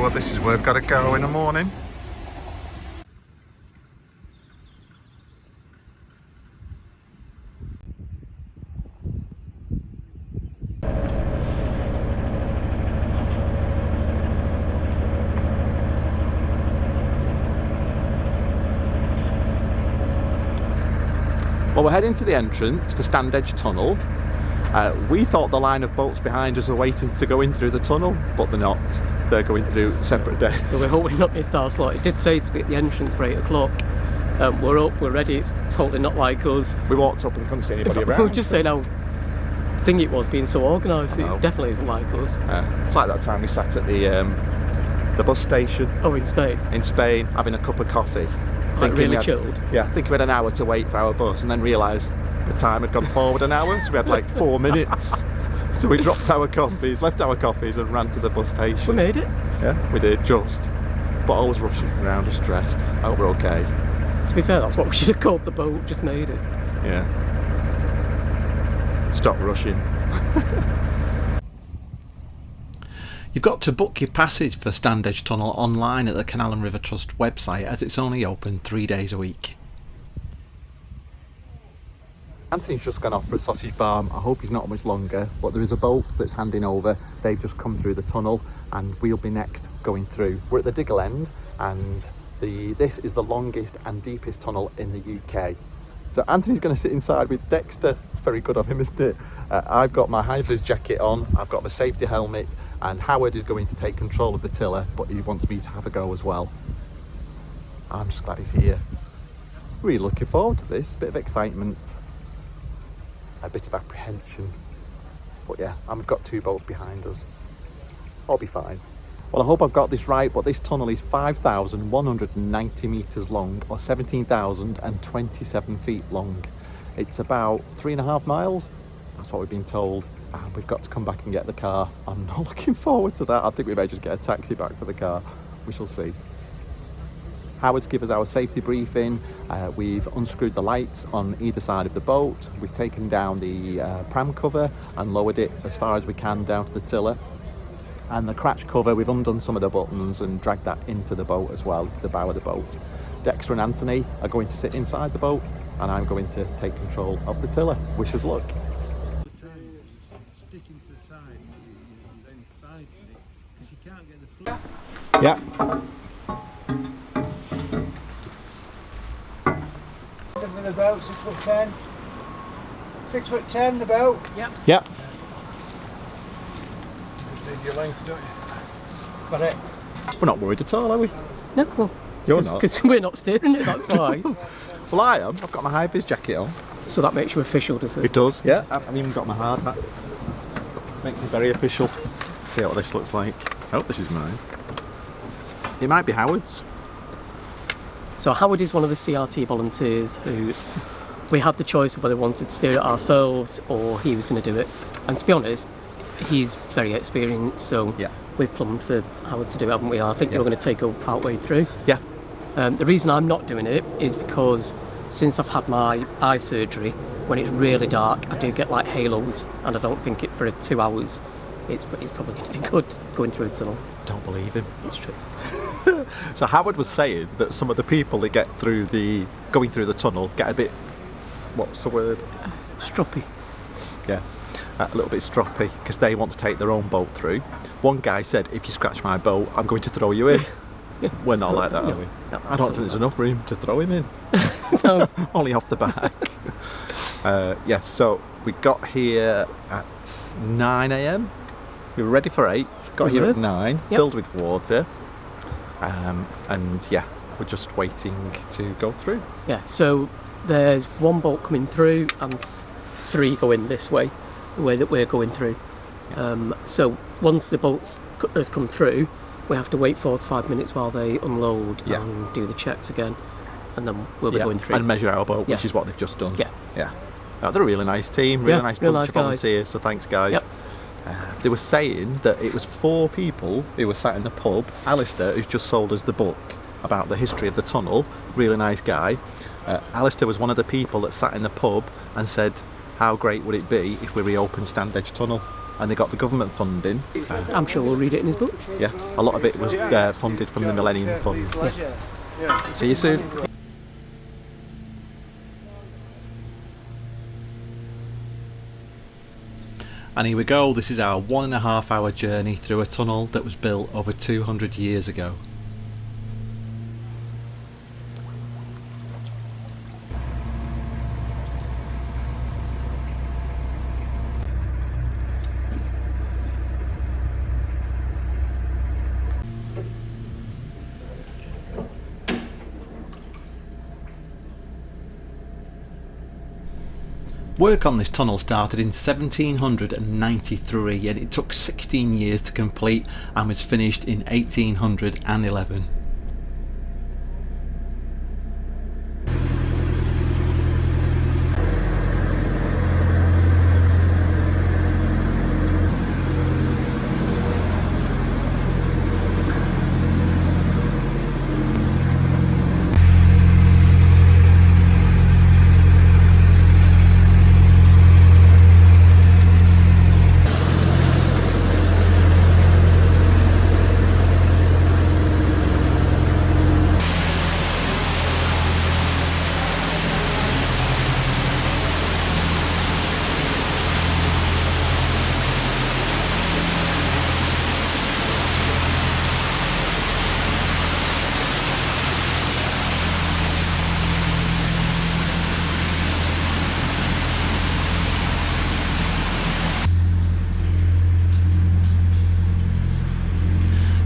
Oh, this is where we've got to go in the morning. Well, we're heading to the entrance for Standedge Tunnel. We thought the line of boats behind us were waiting to go in through the tunnel, but they're not. They're going through separate days. So we're hoping not missed our slot. It did say to be at the entrance for 8 o'clock. We're up, we're ready. It's totally not like us. We walked up and couldn't see anybody around. We were just saying how thing it was being so organised. It definitely isn't like us. It's like that time we sat at the bus station. Oh, in Spain? In Spain, having a cup of coffee. Like really chilled? Yeah, I think we had an hour to wait for our bus and then realised the time had gone forward an hour, so we had like 4 minutes. So we dropped our coffees, left our coffees and ran to the bus station. We made it. Yeah, we did, just. But I was rushing around, just stressed. I hope we're okay. To be fair, that's what we should have called the boat, just made it. Yeah. Stop rushing. You've got to book your passage for Standedge Tunnel online at the Canal and River Trust website, as it's only open 3 days a week. Anthony's just gone off for a sausage bar. I hope he's not much longer, but there is a boat that's handing over. They've just come through the tunnel and we'll be next going through. We're at the Diggle end and this is the longest and deepest tunnel in the UK. So Anthony's going to sit inside with Dexter. It's very good of him, isn't it? I've got my high-vis jacket on, I've got my safety helmet, and Howard is going to take control of the tiller, but he wants me to have a go as well. I'm just glad he's here. Really looking forward to this. Bit of excitement, a bit of apprehension. But yeah, and we've got 2 boats behind us. I'll be fine. Well, I hope I've got this right, but this tunnel is 5,190 metres long, or 17,027 feet long. It's about 3.5 miles. That's what we've been told. And we've got to come back and get the car. I'm not looking forward to that. I think we may just get a taxi back for the car. We shall see. Howard's given us our safety briefing. We've unscrewed the lights on either side of the boat. We've taken down the pram cover and lowered it as far as we can down to the tiller. And the cratch cover, we've undone some of the buttons and dragged that into the boat as well, to the bow of the boat. Dexter and Anthony are going to sit inside the boat and I'm going to take control of the tiller. Wish us luck. Yeah. The boat, 6'10". 6'10", the boat. Yep. Yep. Just need your length, don't you? Got it. We're not worried at all, are we? No, well, You're not? Because we're not steering it, that's why. Well, I am. I've got my high-vis jacket on. So that makes you official, does it? It does, yeah. I've even got my hard hat. Makes me very official. See what this looks like. Oh, this is mine. It might be Howard's. So Howard is one of the CRT volunteers who we had the choice of whether we wanted to steer it ourselves or he was going to do it. And to be honest, he's very experienced, so yeah, we've plumbed for Howard to do it, haven't we? I think you're going to take over part way through. Yeah. The reason I'm not doing it is because since I've had my eye surgery, when it's really dark, I do get like halos, and I don't think it for 2 hours. It's probably going to be good going through a tunnel. Don't believe him. It's true. So Howard was saying that some of the people that get through going through the tunnel get a bit, what's the word? Stroppy. Yeah, a little bit stroppy because they want to take their own boat through. One guy said, if you scratch my boat, I'm going to throw you in. We're not like that, are we? No, I don't think there's enough room to throw him in. No. Only off the back. Yeah, so we got here at 9 AM. We were ready for 8, got here at 9, yep, filled with water. And yeah, we're just waiting to go through. Yeah, so there's 1 boat coming through and 3 going this way, the way that we're going through. So once the boats has come through, we have to wait 45 minutes while they unload, yeah, and do the checks again, and then we'll be, yeah, going through. And measure our boat, yeah, which is what they've just done. Yeah. Yeah. They're a really nice team, really, yeah, nice bunch of volunteers, so thanks guys. Yep. They were saying that it was 4 people who were sat in the pub. Alistair, who's just sold us the book about the history of the tunnel, really nice guy. Alistair was one of the people that sat in the pub and said, how great would it be if we reopened Standedge Tunnel? and they got the government funding. I'm sure we'll read it in his book. Yeah, a lot of it was funded from the Millennium Fund. See you soon. And here we go, this is our 1.5 hour journey through a tunnel that was built over 200 years ago. Work on this tunnel started in 1793 and it took 16 years to complete and was finished in 1811.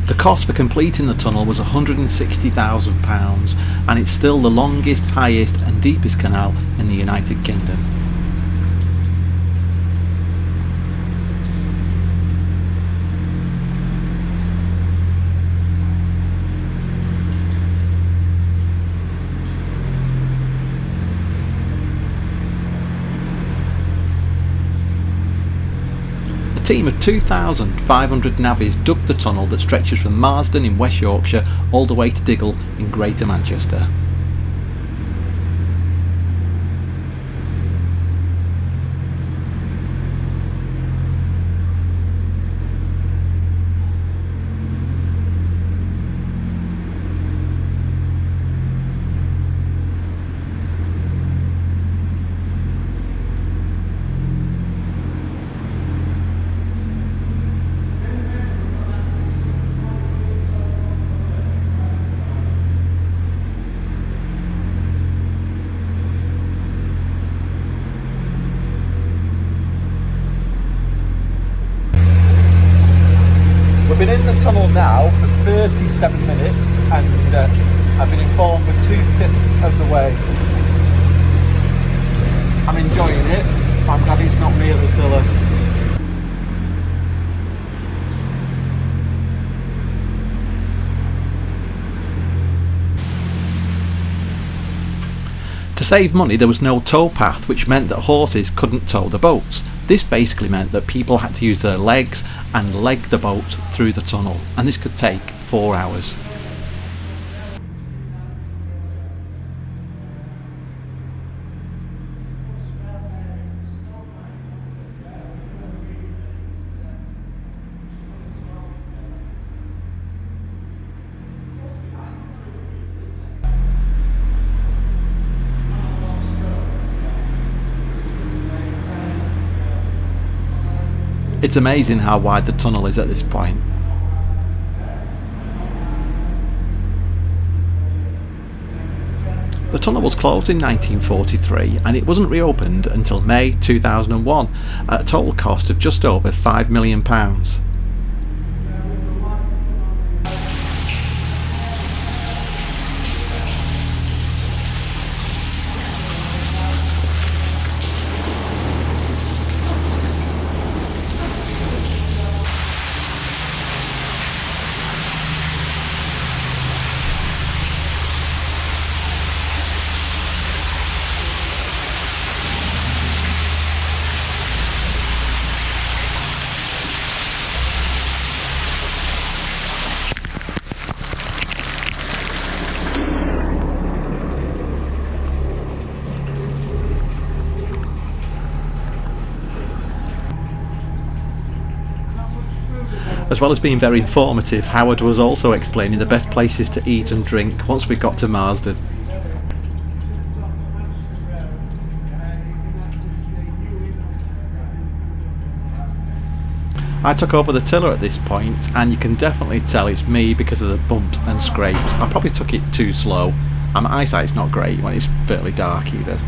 The cost for completing the tunnel was £160,000 and it's still the longest, highest and deepest canal in the United Kingdom. A team of 2,500 navvies dug the tunnel that stretches from Marsden in West Yorkshire all the way to Diggle in Greater Manchester. We've been in the tunnel now for 37 minutes and I've been informed we're 2/5 of the way. I'm enjoying it, I'm glad it's not me at the tiller. To save money there was no tow path, which meant that horses couldn't tow the boats. This basically meant that people had to use their legs and leg the boat through the tunnel, and this could take 4 hours. It's amazing how wide the tunnel is at this point. The tunnel was closed in 1943 and it wasn't reopened until May 2001 at a total cost of just over £5 million. As well as being very informative, Howard was also explaining the best places to eat and drink once we got to Marsden. I took over the tiller at this point, and you can definitely tell it's me because of the bumps and scrapes. I probably took it too slow, and my eyesight's not great when it's fairly dark either.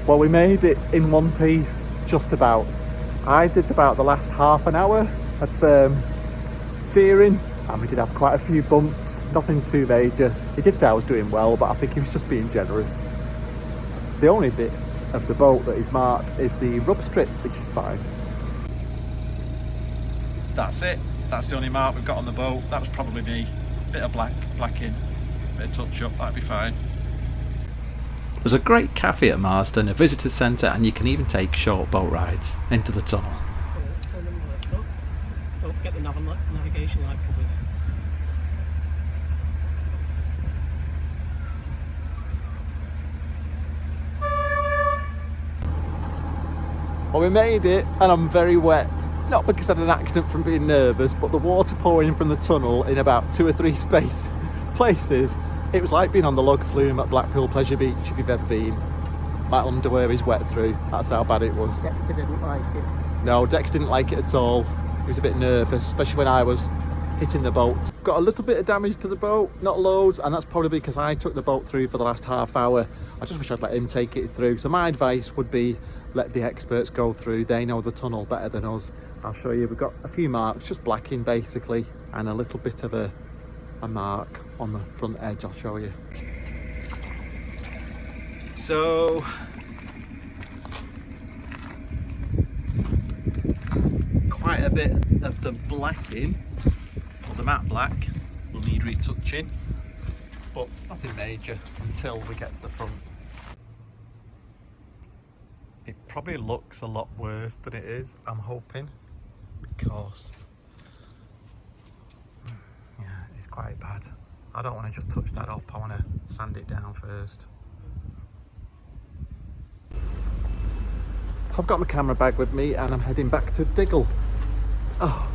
Well, we made it in one piece, just about. I did about the last half an hour of steering, and we did have quite a few bumps, nothing too major. He did say I was doing well, but I think he was just being generous. The only bit of the boat that is marked is the rub strip, which is fine. That's it. That's the only mark we've got on the boat. That was probably me. Bit of blacking, bit of touch up, that'd be fine. There's a great cafe at Marsden, a visitor centre, and you can even take short boat rides into the tunnel. Don't forget the navigation light covers. Well, we made it, and I'm very wet. Not because I had an accident from being nervous, but the water pouring from the tunnel in about 2 or 3 places. It was like being on the log flume at Blackpool Pleasure Beach, if you've ever been. My underwear is wet through, that's how bad it was. Dexter didn't like it. No, Dex didn't like it at all. He was a bit nervous, especially when I was hitting the boat. Got a little bit of damage to the boat, not loads, and that's probably because I took the boat through for the last half hour. I just wish I'd let him take it through. So my advice would be, let the experts go through. They know the tunnel better than us. I'll show you, we've got a few marks, just blacking basically, and a little bit of a mark on the front edge. I'll show you. So quite a bit of the blacking, or the matte black, will need retouching, but nothing major until we get to the front. It probably looks a lot worse than it is, I'm hoping, because it's quite bad. I don't want to just touch that up, I want to sand it down first. I've got my camera bag with me and I'm heading back to Diggle. Oh,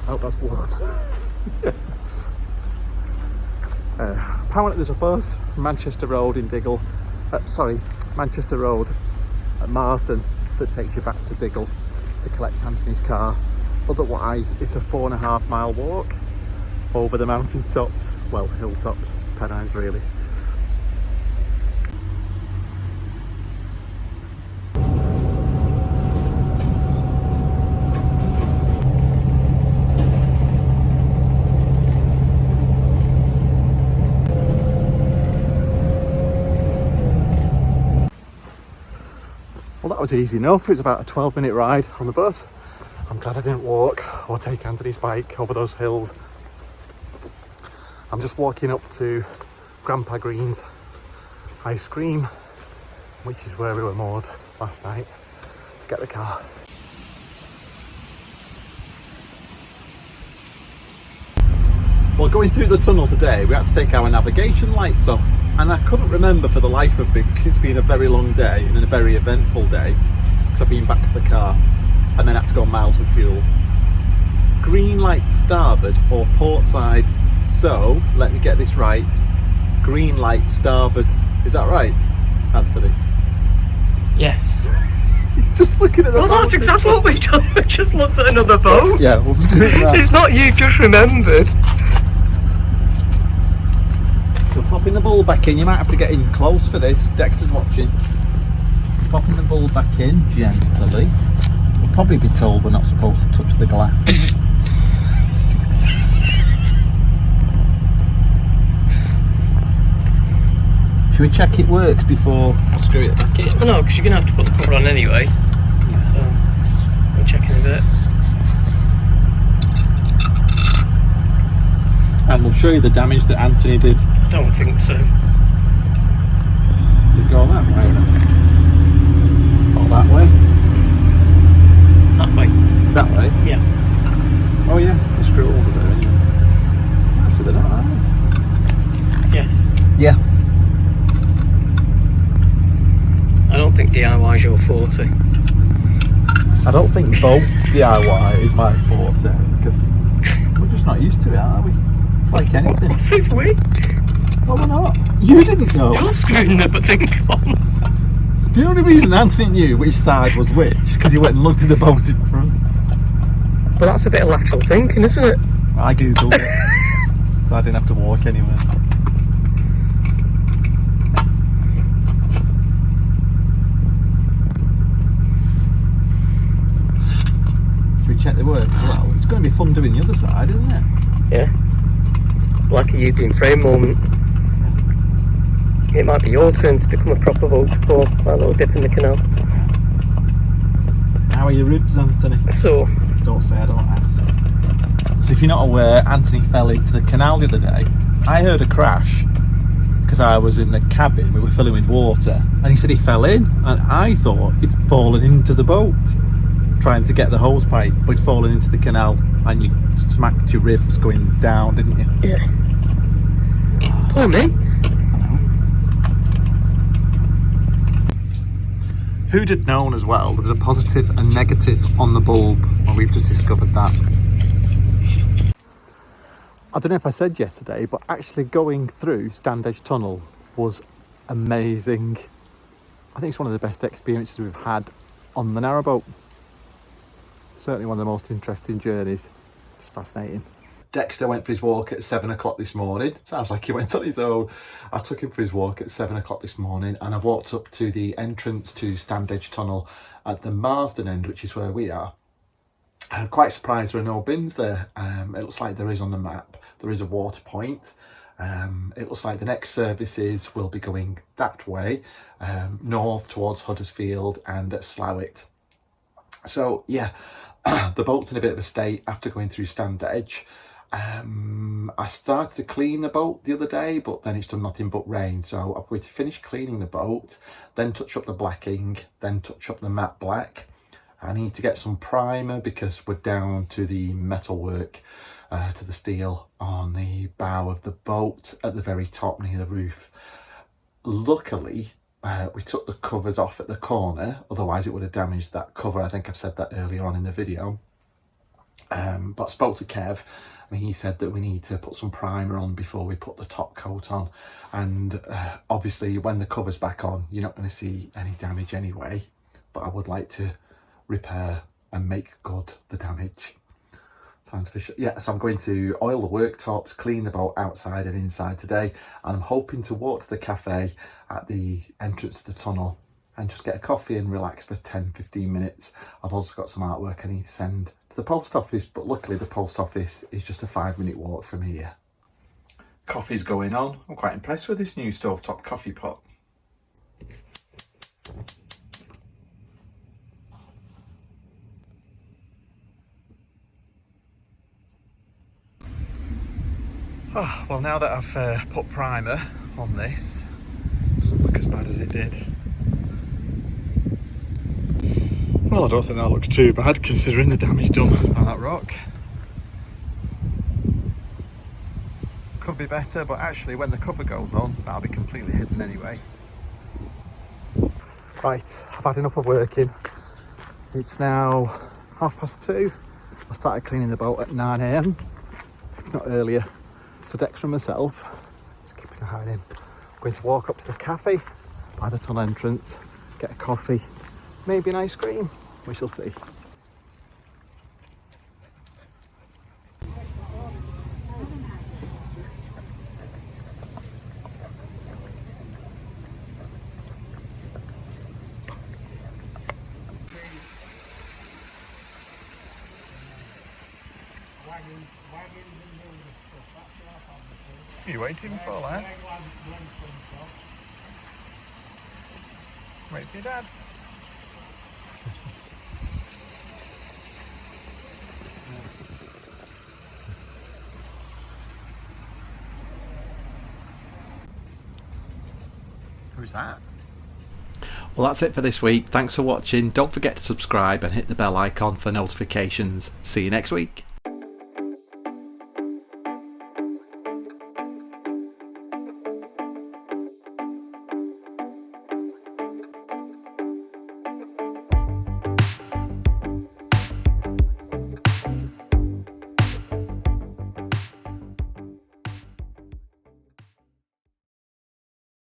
I hope that's water. Apparently there's a bus from Manchester Road in Diggle, Manchester Road at Marsden, that takes you back to Diggle to collect Anthony's car. Otherwise it's a 4.5 mile walk over the mountain tops, well, hilltops, Pennines really. Well, that was easy enough. It was about a 12-minute ride on the bus. I'm glad I didn't walk or take Anthony's bike over those hills. I'm just walking up to Grandpa Green's ice cream, which is where we were moored last night, to get the car. Well, going through the tunnel today, we had to take our navigation lights off, and I couldn't remember for the life of me, because it's been a very long day and a very eventful day, because I've been back to the car and then had to go miles of fuel. Green light starboard or port side. So, let me get this right. Green light starboard. Is that right, Anthony? Yes. He's just looking at the boat. Well, that's exactly what we've done. We just looked at another boat. Yeah, we'll be doing that. It's not you, just remembered. We're popping the ball back in. You might have to get in close for this. Dexter's watching. Popping the ball back in gently. We'll probably be told we're not supposed to touch the glass. Should we check it works before I screw it back in? No, because you're going to have to put the cover on anyway. Yeah. So, we'll check in a bit. And we'll show you the damage that Anthony did. I don't think so. Does it go that way? Or that way? That way. That way? Yeah. Oh yeah, the screws are there anyway. Actually they're not, are they? Yes. Yeah. I don't think DIY is your forte. I don't think boat DIY is my forte, because we're just not used to it, are we? It's like anything. What's this we? Well, we're not. You didn't know. You're screwing the thing on. The only reason Anthony knew which side was which is because he went and looked at the boat in front. But that's a bit of lateral thinking, isn't it? I googled it, so I didn't have to walk anywhere. Should we check the work as well? It's going to be fun doing the other side, isn't it? Yeah. Like a you being frame moment. It might be your turn to become a proper boat pour, that little dip in the canal. How are your ribs, Anthony? So, Don't say I don't ask. So if you're not aware, Anthony fell into the canal the other day. I heard a crash because I was in the cabin, we were filling with water, and he said he fell in, and I thought he'd fallen into the boat trying to get the hose pipe, but he'd fallen into the canal and you smacked your ribs going down, didn't you? yeah. Poor me. Who'd have known as well, there's a positive and negative on the bulb. Well, we've just discovered that. I don't know if I said yesterday, but actually going through Standedge Tunnel was amazing. I think it's one of the best experiences we've had on the narrowboat. Certainly one of the most interesting journeys. Just fascinating. Dexter went for his walk at 7 o'clock this morning. Sounds like he went on his own. I took him for his walk at 7 o'clock this morning, and I walked up to the entrance to Standedge Tunnel at the Marsden end, which is where we are. I'm quite surprised there are no bins there. It looks like there is on the map. There is a water point. It looks like the next services will be going that way, north towards Huddersfield and at Slough. So yeah, the boat's in a bit of a state after going through Standedge. I started to clean the boat the other day, but then it's done nothing but rain, so I'm going to finish cleaning the boat, then touch up the blacking, then touch up the matte black. I need to get some primer because we're down to the metalwork, to the steel on the bow of the boat at the very top near the roof. Luckily we took the covers off at the corner, otherwise it would have damaged that cover. I think I've said that earlier on in the video. But I spoke to Kev and he said that we need to put some primer on before we put the top coat on, and obviously when the cover's back on you're not going to see any damage anyway, but I would like to repair and make good the damage. Sounds fishy. Yeah, so I'm going to oil the worktops, clean the boat outside and inside today, and I'm hoping to walk to the cafe at the entrance to the tunnel and just get a coffee and relax for 10-15 minutes. I've also got some artwork I need to send to the post office, but luckily the post office is just a 5-minute walk from here. Coffee's going on. I'm quite impressed with this new stovetop coffee pot. Oh, well, now that I've put primer on this, it doesn't look as bad as it did. Well, I don't think that looks too bad considering the damage done on that rock. Could be better, but actually when the cover goes on, that'll be completely hidden anyway. Right, I've had enough of working. It's now 2:30. I started cleaning the boat at 9 AM, if not earlier. So Dexter and myself, just keeping an eye on him, I'm going to walk up to the cafe by the tunnel entrance, get a coffee, maybe an ice cream, we shall see. What are you waiting for, lad? Wait for your dad. Who's that? Well, that's it for this week. Thanks for watching. Don't forget to subscribe and hit the bell icon for notifications. See you next week.